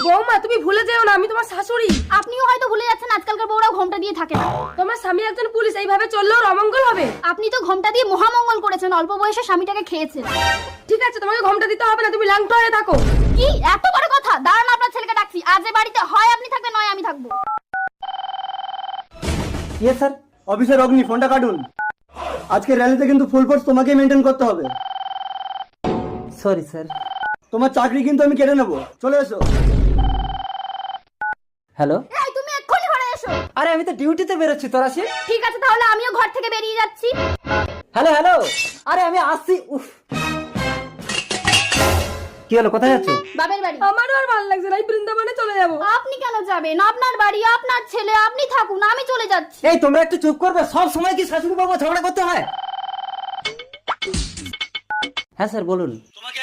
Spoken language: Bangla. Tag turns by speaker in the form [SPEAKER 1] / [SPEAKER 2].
[SPEAKER 1] বৌমা তুমি ভুলে যেও না, আমি তোমার শাশুড়ি।
[SPEAKER 2] আপনিও হয়তো ভুলে যাচ্ছেন আজকালকার বউরাও ঘোমটা দিয়ে থাকে না।
[SPEAKER 1] তোমার স্বামী একজন পুলিশ, এইভাবে চললেও অমঙ্গল হবে।
[SPEAKER 2] আপনি তো ঘোমটা দিয়ে মহামঙ্গল করেছেন, অল্প বয়সে স্বামীটাকে খেয়েছেন।
[SPEAKER 1] ঠিক আছে, তোমাকে ঘোমটা দিতে হবে না, তুমি ল্যাংটো হয়ে থাকো।
[SPEAKER 2] কি এত বড় কথা? দাঁড়ান, আপনার ছেলেকে ডাকছি। আজ এ বাড়িতে হয় আপনি থাকবেন, নয় আমি থাকবো।
[SPEAKER 3] ইয়ে স্যার, অফিসার অগ্নি, ফোনটা কাটুন। আজকে র্যালিতে কিন্তু ফুল ফোর্স তোমাকেই মেনটেন করতে হবে।
[SPEAKER 4] Sorry sir.
[SPEAKER 3] তোমার চাকরি কিন্তু আমি কেটে নেবো, চলে এসো।
[SPEAKER 4] হ্যালো।
[SPEAKER 2] এই তুমি এক্ষুনি ঘরে এসো।
[SPEAKER 4] আরে আমি তো ডিউটিতে বেরোচ্ছি, তোর আসি।
[SPEAKER 2] ঠিক আছে, তাহলে আমিও ঘর থেকে বেরিয়ে যাচ্ছি।
[SPEAKER 4] হ্যালো হ্যালো, আরে আমি আসছি। উফ, কি হলো, কোথায় যাচ্ছ?
[SPEAKER 2] বাবের বাড়ি।
[SPEAKER 1] আমারও আর ভালো লাগছে না, এই বৃন্দাবনে চলে যাবো।
[SPEAKER 2] আপনি কেন যাবেন? আপনার বাড়ি, আপনার ছেলে, আপনি থাকুন, আমি চলে যাচ্ছি।
[SPEAKER 4] এই তোমরা একটু চুপ করবে, সব সময় কি শাশুড়ি বাবা ঝগড়া করতে হয়? হ্যাঁ স্যার বলুন।
[SPEAKER 3] তোমাকে